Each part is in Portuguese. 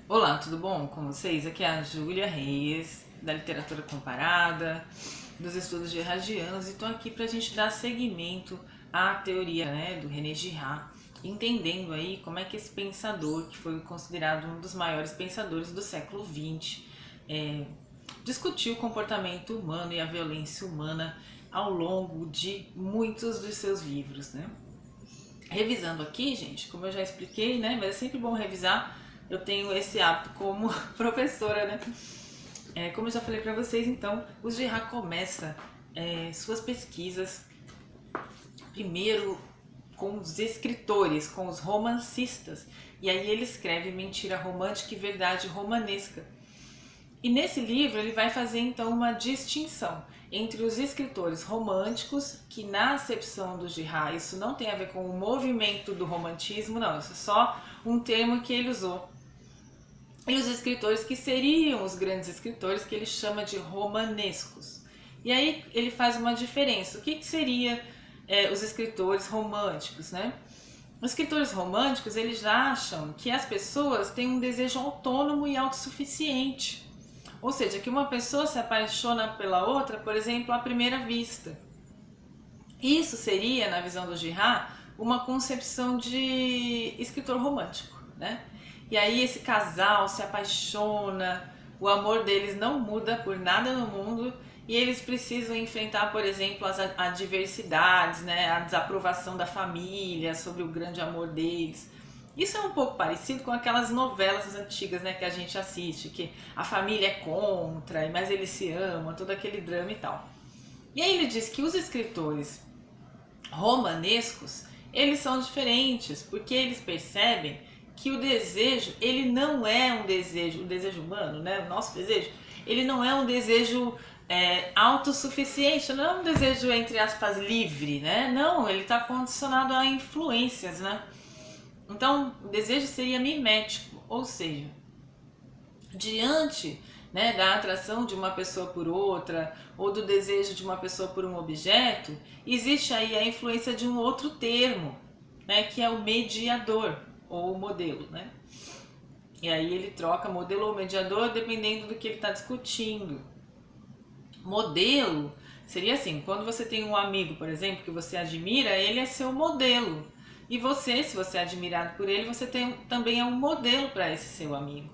Olá, tudo bom com vocês? Aqui é a Júlia Reis, da Literatura Comparada, dos estudos gerardianos, e estou aqui para a gente dar seguimento à teoria, do René Girard, entendendo aí como é que esse pensador, que foi considerado um dos maiores pensadores do século XX, discutiu o comportamento humano e a violência humana ao longo de muitos dos seus livros, né? Revisando aqui, gente, como eu já expliquei, né? Mas é sempre bom revisar. Eu tenho esse hábito como professora, né? Como eu já falei para vocês, então, o Girard começa suas pesquisas primeiro com os escritores, com os romancistas. E aí ele escreve Mentira Romântica e Verdade Romanesca. E nesse livro ele vai fazer então uma distinção entre os escritores românticos, que na acepção do Girard isso não tem a ver com o movimento do romantismo, não, isso é só um termo que ele usou. E os escritores que seriam os grandes escritores, que ele chama de romanescos. E aí ele faz uma diferença. O que seria os escritores românticos, né? Os escritores românticos, eles acham que as pessoas têm um desejo autônomo e autossuficiente. Ou seja, que uma pessoa se apaixona pela outra, por exemplo, à primeira vista. Isso seria, na visão do Girard, uma concepção de escritor romântico, né? E aí esse casal se apaixona, o amor deles não muda por nada no mundo e eles precisam enfrentar, por exemplo, as adversidades, né? A desaprovação da família sobre o grande amor deles. Isso é um pouco parecido com aquelas novelas antigas, né, que a gente assiste, que a família é contra, mas eles se amam, todo aquele drama e tal. E aí ele diz que os escritores romanescos, eles são diferentes, porque eles percebem que o desejo, ele não é um desejo, o desejo humano, né, o nosso desejo, ele não é um desejo autossuficiente, não é um desejo, entre aspas, livre, né, não, ele está condicionado a influências, né. Então, o desejo seria mimético, ou seja, diante, né, da atração de uma pessoa por outra ou do desejo de uma pessoa por um objeto, existe aí a influência de um outro termo, né, que é o mediador ou modelo, né? E aí ele troca modelo ou mediador dependendo do que ele está discutindo. Modelo seria assim, quando você tem um amigo, por exemplo, que você admira, ele é seu modelo. E você, se você é admirado por ele, você também é um modelo para esse seu amigo.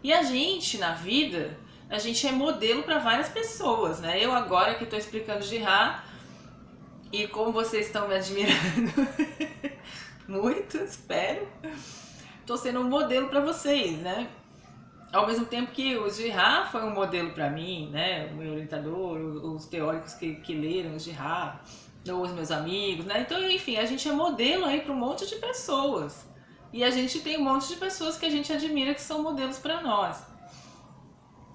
E a gente, na vida, a gente é modelo para várias pessoas, né? Eu agora que estou explicando Girard, e como vocês estão me admirando muito, espero, estou sendo um modelo para vocês, né? Ao mesmo tempo que o Girard foi um modelo para mim, né? O meu orientador, os teóricos que leram o Girard, ou os meus amigos, né? Então, enfim, a gente é modelo aí para um monte de pessoas. E a gente tem um monte de pessoas que a gente admira que são modelos para nós.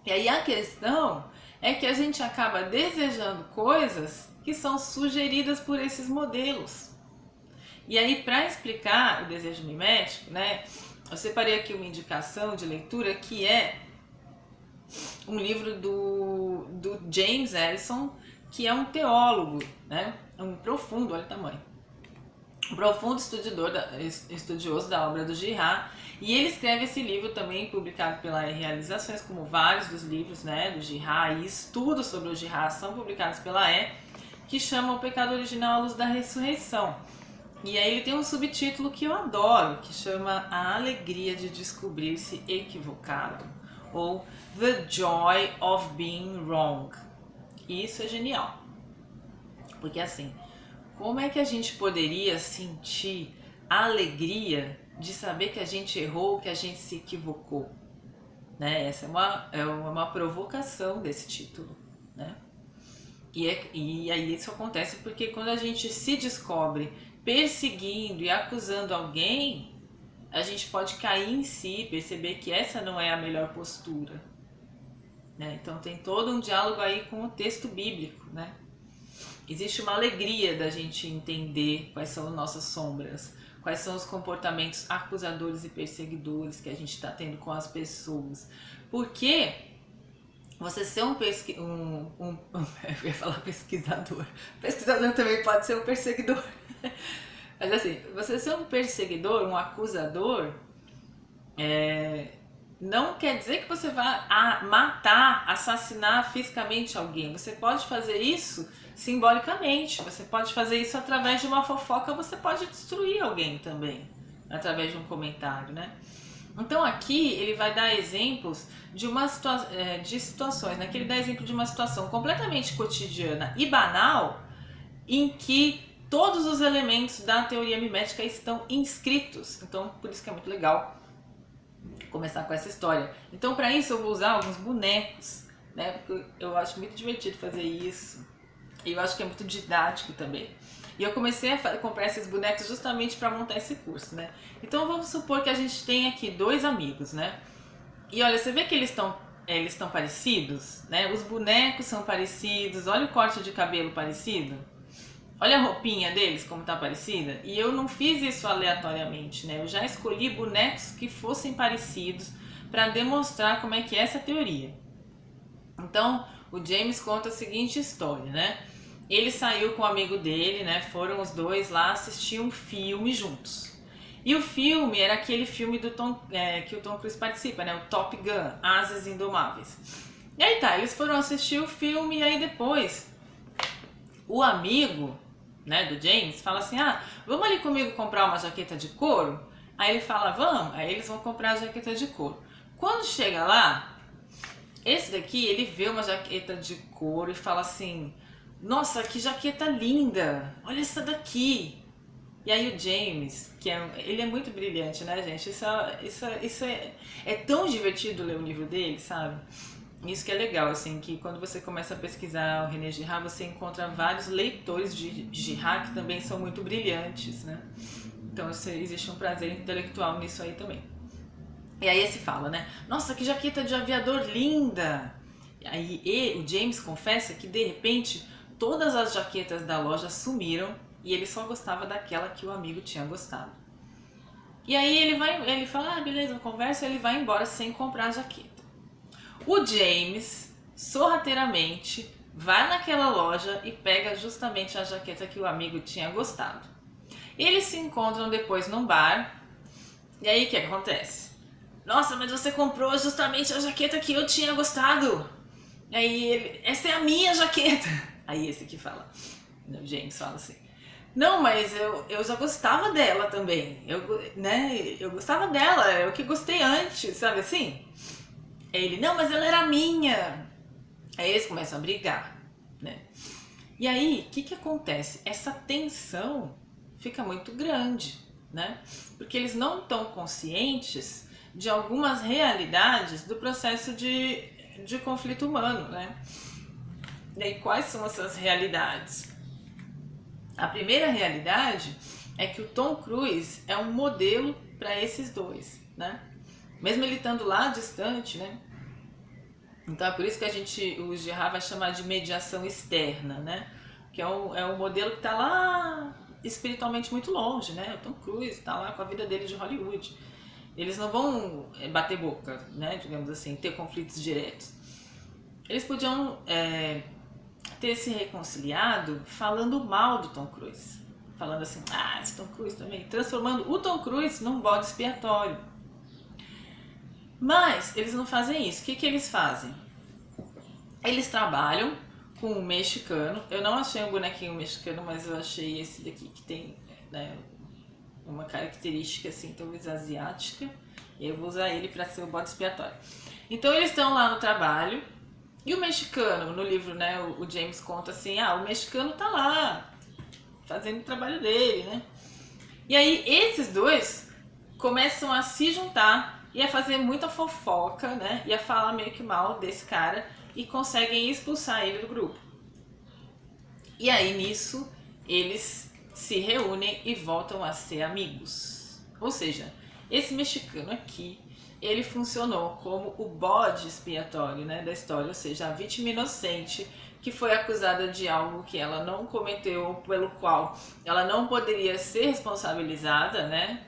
E aí a questão é que a gente acaba desejando coisas que são sugeridas por esses modelos. E aí, para explicar o desejo mimético, né? Eu separei aqui uma indicação de leitura que é um livro do James Ellison, que é um teólogo, né? Um profundo, olha o tamanho, um profundo estudioso da obra do Girard, e ele escreve esse livro também, publicado pela Realizações, como vários dos livros, né, do Girard, e estudos sobre o Girard são publicados pela que chama O Pecado Original à Luz da Ressurreição. E aí ele tem um subtítulo que eu adoro, que chama A Alegria de Descobrir-se Equivocado, ou The Joy of Being Wrong. E isso é genial, porque assim, como é que a gente poderia sentir a alegria de saber que a gente errou, que a gente se equivocou? Né? Essa é uma provocação desse título, né? E aí isso acontece porque quando a gente se descobre perseguindo e acusando alguém, a gente pode cair em si, perceber que essa não é a melhor postura, né? Então tem todo um diálogo aí com o texto bíblico, né? Existe uma alegria da gente entender quais são as nossas sombras, quais são os comportamentos acusadores e perseguidores que a gente está tendo com as pessoas. Porque você ser eu ia falar pesquisador. Pesquisador também pode ser um perseguidor. Mas assim, você ser um perseguidor, um acusador, não quer dizer que você vá matar, assassinar fisicamente alguém. Você pode fazer isso simbolicamente, você pode fazer isso através de uma fofoca, você pode destruir alguém também, através de um comentário, né? Então aqui ele vai dar exemplos de situações, né? Que ele dá exemplo de uma situação completamente cotidiana e banal, em que todos os elementos da teoria mimética estão inscritos. Então por isso que é muito legal começar com essa história. Então para isso eu vou usar alguns bonecos, né? Porque eu acho muito divertido fazer isso. E eu acho que é muito didático também. E eu comecei a comprar esses bonecos justamente para montar esse curso, né? Então vamos supor que a gente tem aqui dois amigos, né? E olha, você vê que eles estão parecidos, né? Os bonecos são parecidos, olha o corte de cabelo parecido. Olha a roupinha deles, como tá parecida. E eu não fiz isso aleatoriamente, né? Eu já escolhi bonecos que fossem parecidos para demonstrar como é que é essa teoria. Então, o James conta a seguinte história, né? Ele saiu com um amigo dele, né? Foram os dois lá assistir um filme juntos. E o filme era aquele filme do que o Tom Cruise participa, né? O Top Gun, Asas Indomáveis. E aí tá, eles foram assistir o filme e aí depois o amigo, né, do James fala assim, vamos ali comigo comprar uma jaqueta de couro? Aí ele fala, vamos. Aí eles vão comprar a jaqueta de couro. Quando chega lá, esse daqui, ele vê uma jaqueta de couro e fala assim, nossa, que jaqueta linda, olha essa daqui. E aí o James, ele é muito brilhante, né, gente? Isso é tão divertido ler o livro dele, sabe? Isso que é legal, assim, que quando você começa a pesquisar o René Girard, você encontra vários leitores de Girard que também são muito brilhantes, né? Então existe um prazer intelectual nisso aí também. E aí esse fala, né? Nossa, que jaqueta de aviador linda! E aí o James confessa que de repente todas as jaquetas da loja sumiram e ele só gostava daquela que o amigo tinha gostado. E aí ele fala, beleza, conversa, ele vai embora sem comprar a jaqueta. O James, sorrateiramente, vai naquela loja e pega justamente a jaqueta que o amigo tinha gostado. Eles se encontram depois num bar, e aí o que acontece? Nossa, mas você comprou justamente a jaqueta que eu tinha gostado. E aí ele, essa é a minha jaqueta. Aí esse que fala, o James fala assim, não, mas eu já gostava dela também, eu gostava dela, eu que gostei antes, sabe assim? Aí ele, não, mas ela era minha. Aí eles começam a brigar, né? E aí, o que acontece? Essa tensão fica muito grande, né? Porque eles não estão conscientes de algumas realidades do processo de conflito humano, né? E aí, quais são essas realidades? A primeira realidade é que o Tom Cruise é um modelo para esses dois, né? Mesmo ele estando lá distante, né? Então é por isso que o Girard vai chamar de mediação externa, né? Que é um modelo que está lá espiritualmente muito longe, né? O Tom Cruise está lá com a vida dele de Hollywood. Eles não vão bater boca, né? Digamos assim, ter conflitos diretos. Eles podiam ter se reconciliado falando mal do Tom Cruise. Falando assim, esse Tom Cruise também. Transformando o Tom Cruise num bode expiatório. Mas eles não fazem isso. O que eles fazem? Eles trabalham com um mexicano. Eu não achei um bonequinho mexicano, mas eu achei esse daqui que tem, né, uma característica assim, talvez asiática. E eu vou usar ele para ser o bode expiatório. Então eles estão lá no trabalho. E o mexicano, no livro, né, o James conta assim, o mexicano tá lá fazendo o trabalho dele, né? E aí esses dois começam a se juntar e a fazer muita fofoca, né? E a falar meio que mal desse cara e conseguem expulsar ele do grupo. E aí nisso eles se reúnem e voltam a ser amigos. Ou seja, esse mexicano aqui, ele funcionou como o bode expiatório, né, da história, ou seja, a vítima inocente que foi acusada de algo que ela não cometeu, pelo qual ela não poderia ser responsabilizada, né,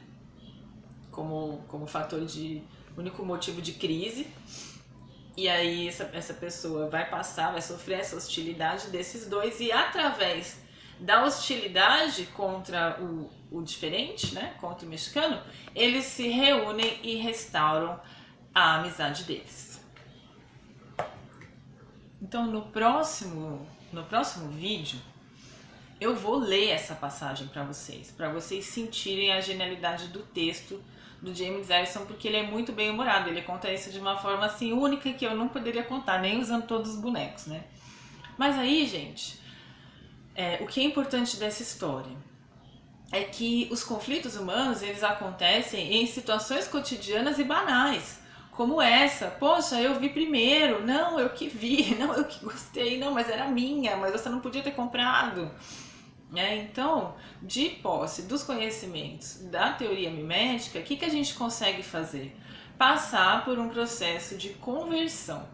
como fator de único motivo de crise. E aí essa pessoa vai sofrer essa hostilidade desses dois, e através da hostilidade contra o diferente, né, contra o mexicano, eles se reúnem e restauram a amizade deles. Então no próximo vídeo eu vou ler essa passagem para vocês sentirem a genialidade do texto do James Harrison, porque ele é muito bem humorado, ele conta isso de uma forma assim única que eu não poderia contar, nem usando todos os bonecos, né? Mas aí, gente, o que é importante dessa história é que os conflitos humanos, eles acontecem em situações cotidianas e banais, como essa. Poxa, eu vi primeiro, não, eu que vi, não, eu que gostei, não, mas era minha, mas você não podia ter comprado. Então, de posse dos conhecimentos da teoria mimética, o que a gente consegue fazer? Passar por um processo de conversão,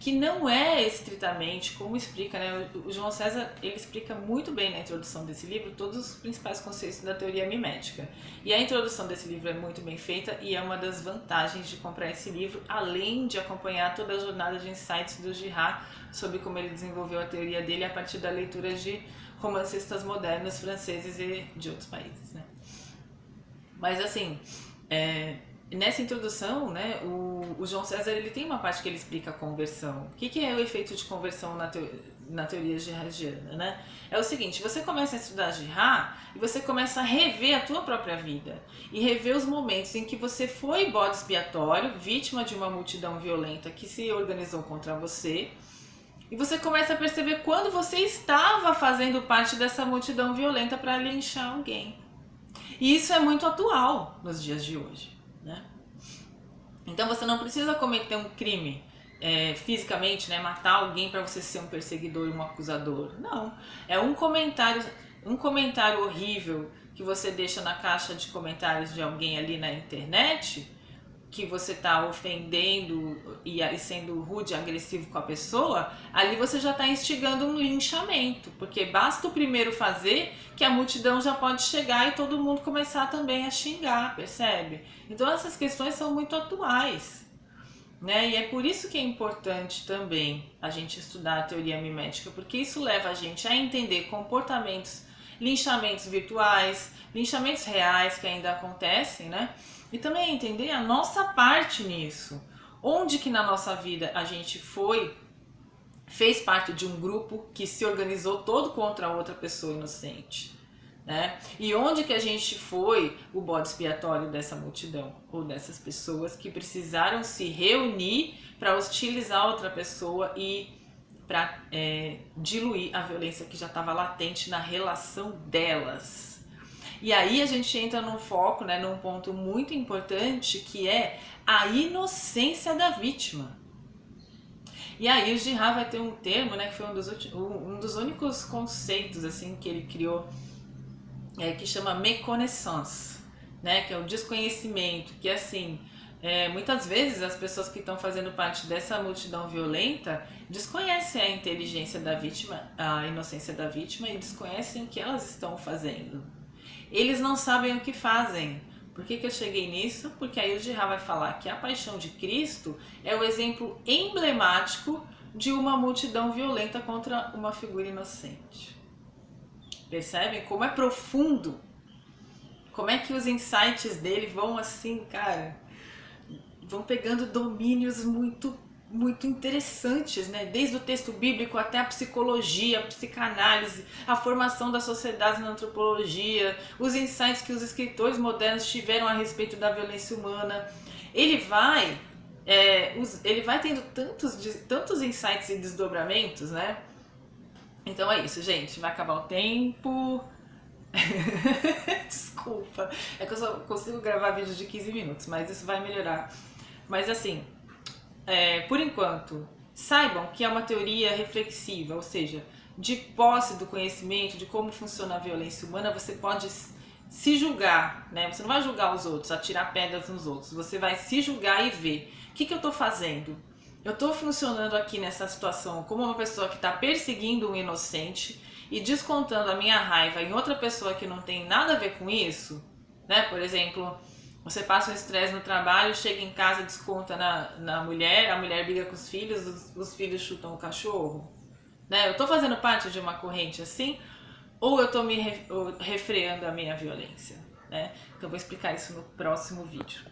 que não é estritamente, como explica, né? O João César, ele explica muito bem na introdução desse livro todos os principais conceitos da teoria mimética. E a introdução desse livro é muito bem feita e é uma das vantagens de comprar esse livro, além de acompanhar toda a jornada de insights do Girard sobre como ele desenvolveu a teoria dele a partir da leitura de romancistas modernos franceses e de outros países, né? Mas assim, nessa introdução, né, o João César, ele tem uma parte que ele explica a conversão. O que é o efeito de conversão na teoria girardiana, né? É o seguinte, você começa a estudar Girard e você começa a rever a tua própria vida e rever os momentos em que você foi bode expiatório, vítima de uma multidão violenta que se organizou contra você. E você começa a perceber quando você estava fazendo parte dessa multidão violenta para linchar alguém. E isso é muito atual nos dias de hoje, né? Então você não precisa cometer um crime fisicamente, né, matar alguém para você ser um perseguidor e um acusador. Não, é um comentário horrível que você deixa na caixa de comentários de alguém ali na internet, que você está ofendendo e sendo rude e agressivo com a pessoa, ali você já está instigando um linchamento, porque basta o primeiro fazer que a multidão já pode chegar e todo mundo começar também a xingar, percebe? Então essas questões são muito atuais, né? E é por isso que é importante também a gente estudar a teoria mimética, porque isso leva a gente a entender comportamentos, linchamentos virtuais, linchamentos reais que ainda acontecem, né? E também entender a nossa parte nisso. Onde que na nossa vida a gente fez parte de um grupo que se organizou todo contra outra pessoa inocente, né? E onde que a gente foi o bode expiatório dessa multidão, ou dessas pessoas que precisaram se reunir para hostilizar outra pessoa e para diluir a violência que já estava latente na relação delas. E aí a gente entra num foco, né, num ponto muito importante, que é a inocência da vítima. E aí o Girard vai ter um termo, né, que foi um dos únicos conceitos assim que ele criou, que chama méconnaissance, né, que é o desconhecimento, que assim, muitas vezes as pessoas que estão fazendo parte dessa multidão violenta desconhecem a inteligência da vítima, a inocência da vítima, e desconhecem o que elas estão fazendo. Eles não sabem o que fazem. Por que eu cheguei nisso? Porque aí o Girard vai falar que a paixão de Cristo é o exemplo emblemático de uma multidão violenta contra uma figura inocente. Percebem como é profundo? Como é que os insights dele vão assim, cara, vão pegando domínios muito interessantes, né? Desde o texto bíblico até a psicologia, a psicanálise, a formação da sociedade na antropologia, os insights que os escritores modernos tiveram a respeito da violência humana. Ele vai tendo tantos insights e desdobramentos, né? Então é isso, gente. Vai acabar o tempo. Desculpa. É que eu só consigo gravar vídeos de 15 minutos, mas isso vai melhorar. Mas assim, por enquanto, saibam que é uma teoria reflexiva, ou seja, de posse do conhecimento de como funciona a violência humana, você pode se julgar, né? Você não vai julgar os outros, atirar pedras nos outros, você vai se julgar e ver o que eu estou fazendo. Eu estou funcionando aqui nessa situação como uma pessoa que está perseguindo um inocente e descontando a minha raiva em outra pessoa que não tem nada a ver com isso, né? Por exemplo, você passa um estresse no trabalho, chega em casa, desconta na mulher, a mulher briga com os filhos chutam o cachorro, né? Eu tô fazendo parte de uma corrente assim, ou eu tô refreando a minha violência, né? Então eu vou explicar isso no próximo vídeo.